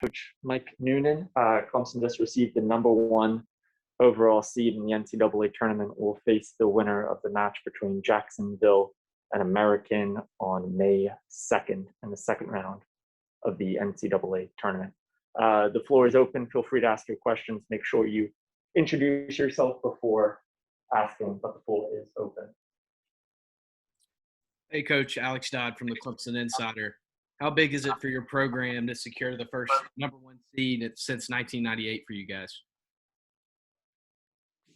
Coach Mike Noonan. Clemson just received the #1 overall seed in the NCAA tournament. Will face the winner of the match between Jacksonville and American on May 2nd in the second round of the NCAA tournament. The floor is open. Feel free to ask your questions. Make sure you introduce yourself before asking, but the floor is open. Hey, Coach, Alex Dodd from the Clemson Insider. How big is it for your program to secure the first #1 seed since 1998 for you guys?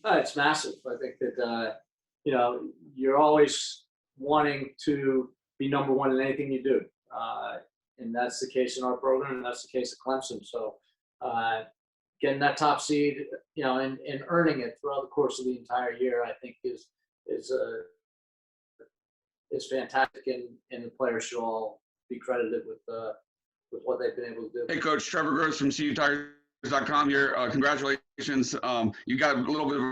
It's massive. I think that, you're always wanting to be #1 in anything you do. And that's the case in our program, and that's the case at Clemson. So getting that top seed, and earning it throughout the course of the entire year, I think is fantastic, and the players should all be credited with what they've been able to do. Hey, Coach, Trevor Gross from CUTigers.com here. Congratulations. You got a little bit of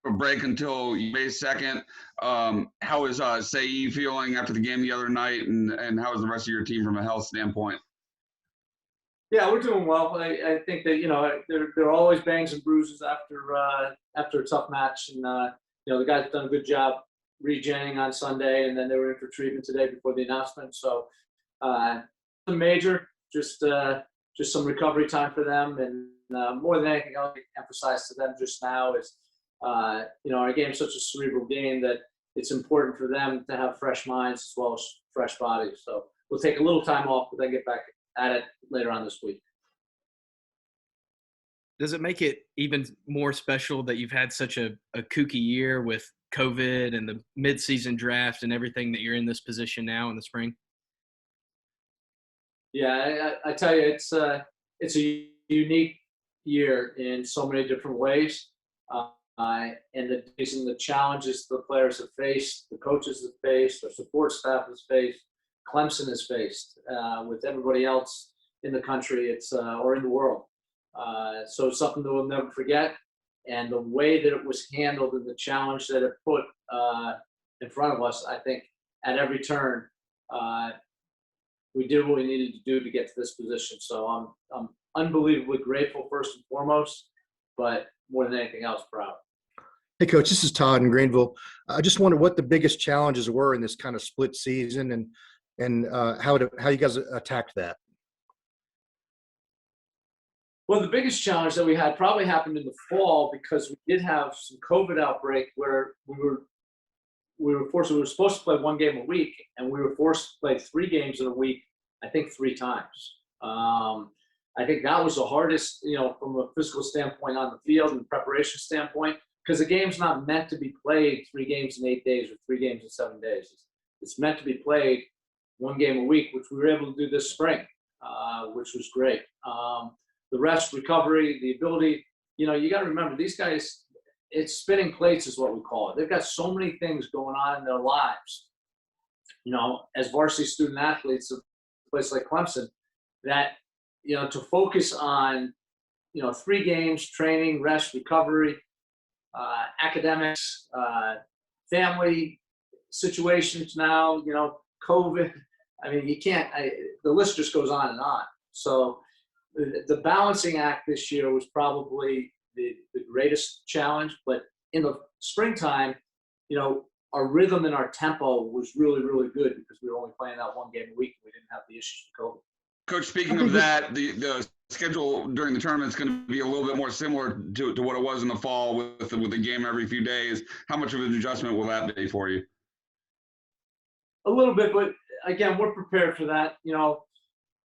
a break until May 2nd. How is Saeed feeling after the game the other night, and how is the rest of your team from a health standpoint? Yeah, we're doing well. I think that there are always bangs and bruises after a tough match, and the guys have done a good job regenning on Sunday, and then they were in for treatment today before the announcement. So nothing major, just some recovery time for them, and more than anything, I'll emphasize to them just now is our game is such a cerebral game that it's important for them to have fresh minds as well as fresh bodies. So we'll take a little time off, but then get back at it later on this week. Does it make it even more special that you've had such a kooky year with COVID and the mid-season draft and everything that you're in this position now in the spring? Yeah, I tell you, it's a unique year in so many different ways. And the challenges the players have faced, the coaches have faced, their support staff has faced, Clemson has faced with everybody else in the country, or in the world. So it's something that we'll never forget. And the way that it was handled and the challenge that it put in front of us, I think at every turn, we did what we needed to do to get to this position. So I'm unbelievably grateful first and foremost, but more than anything else, proud. Hey, Coach, this is Todd in Greenville. I just wondered what the biggest challenges were in this kind of split season, and how you guys attacked that. Well, the biggest challenge that we had probably happened in the fall, because we did have some COVID outbreak where we were supposed to play one game a week, and we were forced to play 3 games in a week, I think 3 times. I think that was the hardest, from a physical standpoint on the field and preparation standpoint, because the game's not meant to be played 3 games in 8 days or 3 games in 7 days. It's meant to be played 1 game a week, which we were able to do this spring, which was great. The rest, recovery, the ability, you got to remember, these guys, it's spinning plates is what we call it. They've got so many things going on in their lives, as varsity student athletes of a place like Clemson, that, to focus on, 3 games, training, rest, recovery, academics, family situations now, COVID. I mean, you can't, the list just goes on and on. So the balancing act this year was probably the greatest challenge, but in the springtime, our rhythm and our tempo was really, really good because we were only playing that 1 game a week. We didn't have the issues with COVID. Coach, speaking of that, the schedule during the tournament is going to be a little bit more similar to what it was in the fall with the game every few days. How much of an adjustment will that be for you? A little bit, but again, we're prepared for that.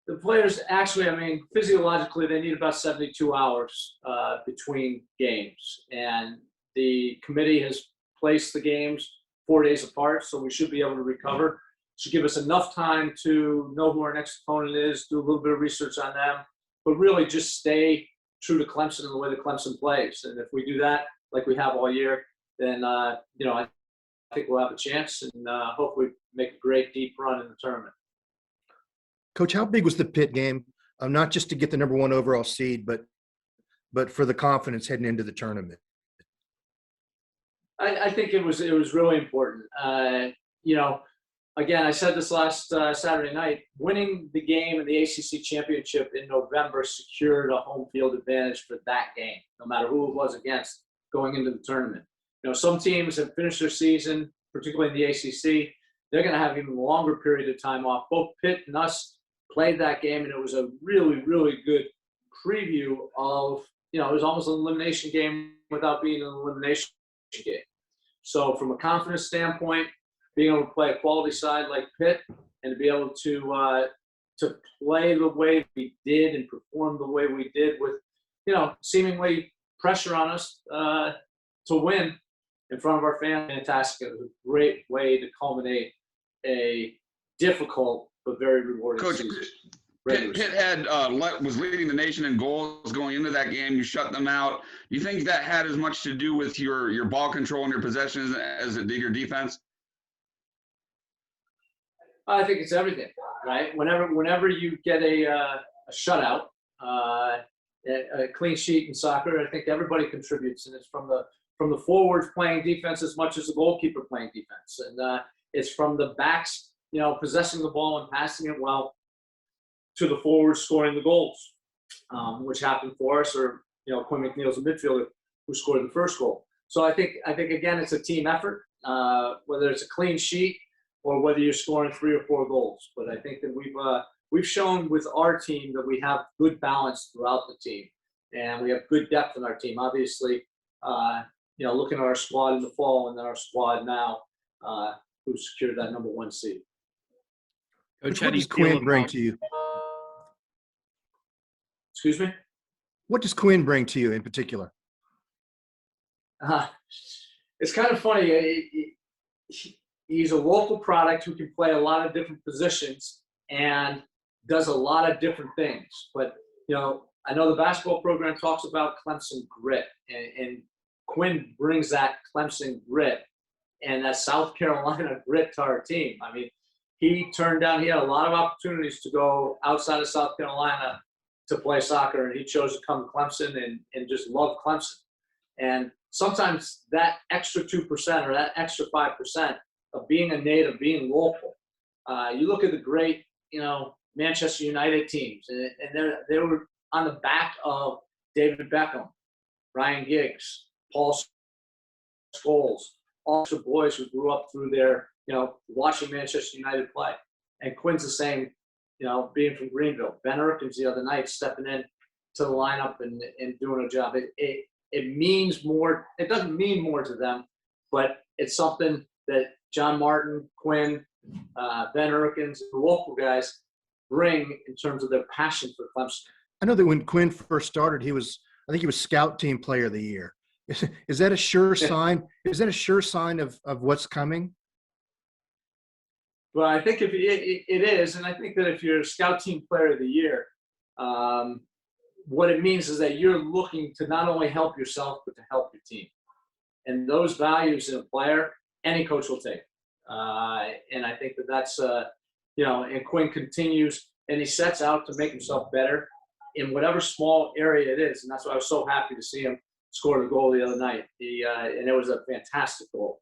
The players actually, physiologically, they need about 72 hours between games. And the committee has placed the games 4 days apart, so we should be able to recover. Should give us enough time to know who our next opponent is, do a little bit of research on them, but really just stay true to Clemson and the way that Clemson plays. And if we do that, like we have all year, then, I think we'll have a chance and hopefully make a great deep run in the tournament. Coach, how big was the Pitt game? Not just to get the #1 overall seed, but for the confidence heading into the tournament. I think it was really important. again, I said this last Saturday night, winning the game in the ACC championship in November secured a home field advantage for that game, no matter who it was against going into the tournament. Some teams have finished their season, particularly in the ACC. They're going to have even longer period of time off. Both Pitt and us played that game, and it was a really, really good preview of, it was almost an elimination game without being an elimination game. So from a confidence standpoint, being able to play a quality side like Pitt and to be able to play the way we did and perform the way we did with, seemingly pressure on us to win in front of our fans, fantastic. It was a great way to culminate a difficult but very rewarding Coach, season. Pitt had was leading the nation in goals going into that game. You shut them out. You think that had as much to do with your ball control and your possessions as it did your defense? I think it's everything, right? Whenever you get a shutout, a clean sheet in soccer, I think everybody contributes, and it's from the forwards playing defense as much as the goalkeeper playing defense, and it's from the backs, possessing the ball and passing it well, to the forwards scoring the goals, which happened for us, or Quinn McNeil's a midfielder who scored the first goal. So I think again it's a team effort, whether it's a clean sheet or whether you're scoring 3 or 4 goals. But I think that we've shown with our team that we have good balance throughout the team, and we have good depth in our team. Obviously, looking at our squad in the fall and then our squad now, who secured that number 1 seed. Coach, what does Quinn bring to you? Excuse me? What does Quinn bring to you in particular? It's kind of funny. He's a local product who can play a lot of different positions and does a lot of different things. But, I know the basketball program talks about Clemson grit, and Quinn brings that Clemson grit and that South Carolina grit to our team. I mean, he had a lot of opportunities to go outside of South Carolina to play soccer, and he chose to come to Clemson and just love Clemson. And sometimes that extra 2% or that extra 5% of being a native, being local, you look at the great, Manchester United teams, and they were on the back of David Beckham, Ryan Giggs, Paul Scholes, all the boys who grew up through their, watching Manchester United play. And Quinn's the same, being from Greenville. Ben Erkins the other night stepping in to the lineup and doing a job. It means more. It doesn't mean more to them, but it's something that John Martin, Quinn, Ben Erkins, the local guys bring in terms of their passion for Clemson. I know that when Quinn first started, I think he was Scout Team Player of the Year. Is that a sure sign? Is that a sure sign of what's coming? Well, I think if it is, and I think that if you're a Scout Team Player of the Year, what it means is that you're looking to not only help yourself, but to help your team. And those values in a player, any coach will take. And I think that's, and Quinn continues, and he sets out to make himself better in whatever small area it is. And that's why I was so happy to see him score the goal the other night. And it was a fantastic goal.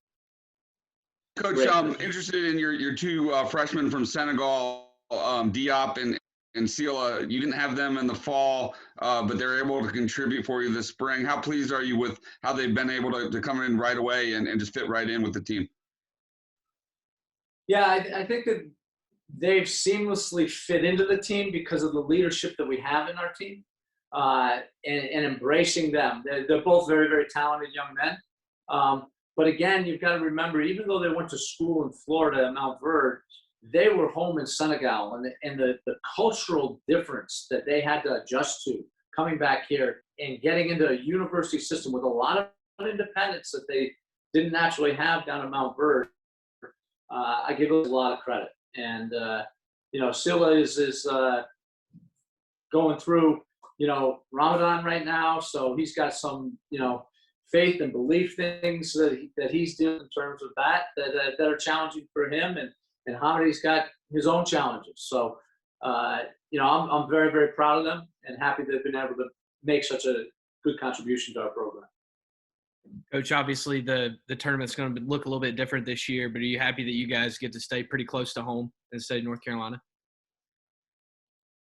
Coach, I'm interested in your 2 freshmen from Senegal, Diop and Sila. You didn't have them in the fall, but they're able to contribute for you this spring. How pleased are you with how they've been able to come in right away and just fit right in with the team? Yeah, I think that they've seamlessly fit into the team because of the leadership that we have in our team, and embracing them. They're both very, very talented young men. But again, you've got to remember, even though they went to school in Florida at Mount Verde, they were home in Senegal, and the cultural difference that they had to adjust to coming back here and getting into a university system with a lot of independence that they didn't naturally have down at Mount Verde, I give them a lot of credit. And, Sila is going through, Ramadan right now, so he's got some, faith and belief things that he's doing in terms of that are challenging for him, and Hamidi's got his own challenges. So, I'm very, very proud of them and happy they've been able to make such a good contribution to our program. Coach, obviously the tournament's going to look a little bit different this year, but are you happy that you guys get to stay pretty close to home in the state of North Carolina?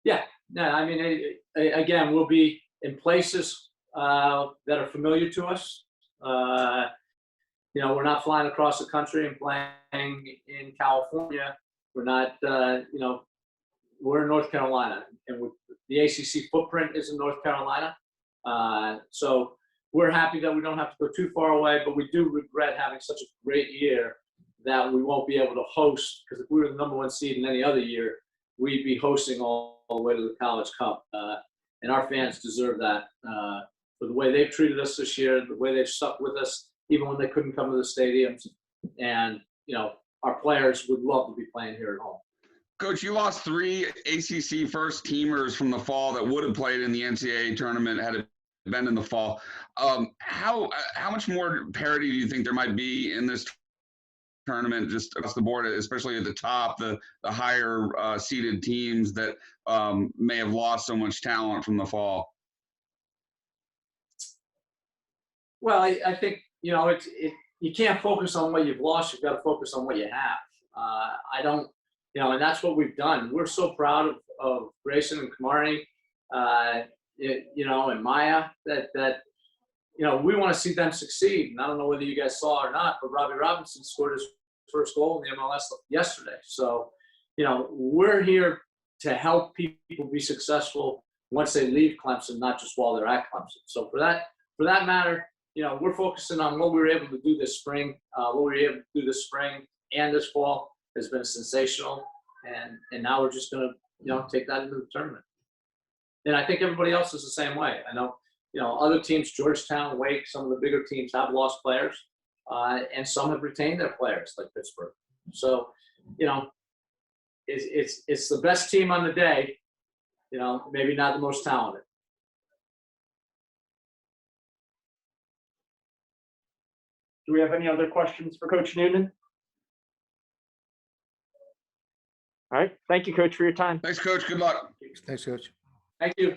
Yeah. I mean, again, we'll be in places that are familiar to us. We're not flying across the country and playing in California. We're not, we're in North Carolina, and the ACC footprint is in North Carolina. So we're happy that we don't have to go too far away, but we do regret having such a great year that we won't be able to host, because if we were the number one seed in any other year, we'd be hosting all the way to the College Cup. And our fans deserve that for the way they've treated us this year, the way they've stuck with us, even when they couldn't come to the stadiums. And, our players would love to be playing here at home. Coach, you lost 3 ACC first teamers from the fall that would have played in the NCAA tournament had it been in the fall. How much more parity do you think there might be in this tournament just across the board, especially at the top, the higher seeded teams that may have lost so much talent from the fall? Well, I think, you can't focus on what you've lost. You've got to focus on what you have. And that's what we've done. We're so proud of Grayson and Kamari, and Maya that we want to see them succeed. And I don't know whether you guys saw or not, but Robbie Robinson scored his first goal in the MLS yesterday. So, we're here to help people be successful once they leave Clemson, not just while they're at Clemson. So for that matter, we're focusing on what we were able to do this spring. What we were able to do this spring and this fall has been sensational. And now we're just going to, take that into the tournament. And I think everybody else is the same way. I know, other teams, Georgetown, Wake, some of the bigger teams have lost players, and some have retained their players, like Pittsburgh. So, it's the best team on the day, maybe not the most talented. Do we have any other questions for Coach Noonan? All right. Thank you, Coach, for your time. Thanks, Coach. Good luck. Thanks, Coach. Thank you.